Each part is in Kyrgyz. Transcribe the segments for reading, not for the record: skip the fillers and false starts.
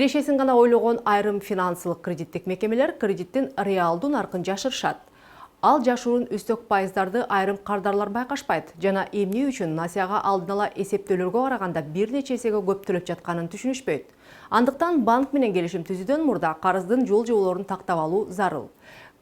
Кирешесин гана ойлогон айрым финансылык кредиттик мекемелер кредиттин реалдуу наркын жашырышат. Ал жашуурун үстөк пайыздарды айрым кардарлар байкашпайт жана эмне үчүн насияга алдын ала эсептөөлөргө караганда бир нече эсеге көп төлөп жатканын түшүнүшпөйт. Андыктан банк менен келишим түзүүдөн мурда карыздын жол жоболорун тактап алуу зарыл.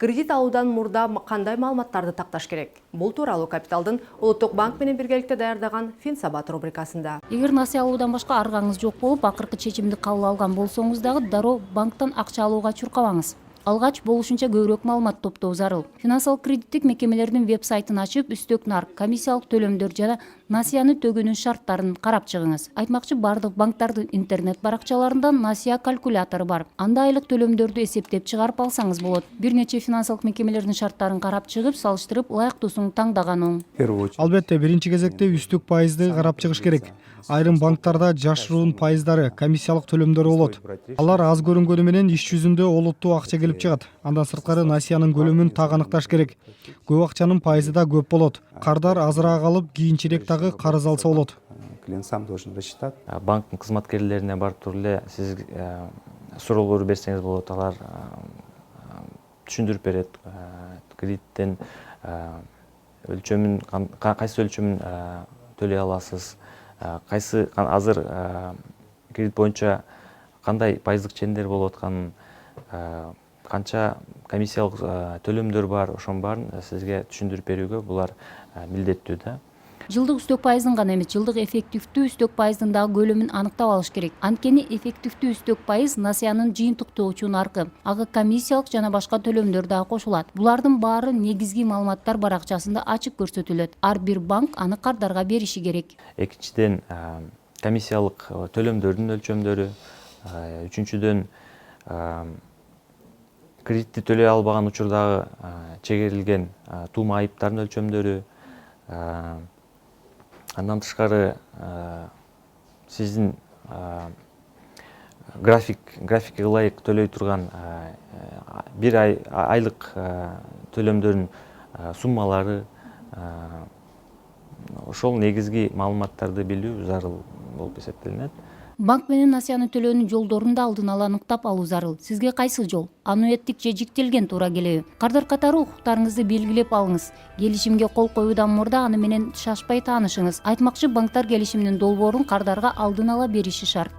Кредит алуудан мурда кандай маалыматтарды такташ керек? Бул тууралуу Капиталдын Улуттук банк менен биргеликте даярдаган Финсабат рубрикасында. Эгер насыя алуудан башка аргаңыз жок болуп, акыркы чечимди кабыл алган болсоңуз дагы дароо банктан акча алууга чуркабаңыз. Алгач болушунча көбүрөөк маалымат топтоо зарыл. Финансылык кредиттик мекемелердин веб-сайтын ачып, үстөк нарк, комиссиялык төлөмдөр жана насыяны төгүүнүн шарттарын карап чыгыңыз. Айтмакчы, бардык банктардын интернет баракчаларында насыя калькулятору бар. Анда айлык төлөмдөрдү эсептеп чыгарып алсаңыз болот. Бир нече финансылык мекемелердин шарттарын карап чыгып, салыштырып, ылайыктуусун таңдаган оң. Албетте, биринчи кезекте үстөк пайызды карап чыгыш керек. Айрым банктарда жашыруун пайыздары, комиссиялык төлөмдөрү болот. Алар аз көрүнгөнү менен иш жүзүндө олуттуу акча келип чыгат. Андан сырткары насыянын көлөмүн так аныкташ керек. Көп акчанын пайызы да көп болот. Кардар азыраак алып, кийинчерээк дагы карыз алса болот. Клиент сам должен рассчитать. Банктын кызматкерлерине барып туруп эле сиз суроолор берсеңиз болот. Алар түшүндүрүп берет. Кредиттин өлчөмүн, кайсы өлчөмүн төлөй аласыз, кайсы азыр кредит боюнча кандай пайыздык чендер болуп атканын, канча комиссиялык төлөмдөр бар, ошонун баарын сизге түшүндүрүп берүүгө булар милдеттүү да. Жылдык үстөк пайыздын гана эмес, жылдык эффективдүү үстөк пайыздын дагы көлөмүн аныктап алыш керек. Анткени эффективдүү үстөк пайыз насыянын жыйынтыктоочу наркы. Ага комиссиялык жана башка төлөмдөр дагы кошулат. Булардын баары негизги маалыматтар баракчасында ачык көрсөтүлөт. Ар бир банк аны кардарга бериши керек. Экинчиден, комиссиялык төлөмдөрдүн өлчөмдөрү, үчүнчүдөн кредитти төлөй албаган учурдагы чегерилген туума айыптардын өлчөмдөрү, андан тышкары сиздин графикке ылайык төлөй турган бир айлык төлөмдөрдүн суммалары, ошол негизги маалыматтарды билүү зарыл болуп эсептелинет. Банк менен насыяны төлөөнүн жолдорун да алдын ала аныктап алуу зарыл. Сизге кайсы жол? Аннуиттик же жиктелген туура келеби? Кардар катары укуктарыңызды белгилеп алыңыз. Келишимге кол коюудан мурда аны менен шашпай таанышыңыз. Айтмакчы, банктар келишимдин долбоорун кардарга алдын ала бериши шарт.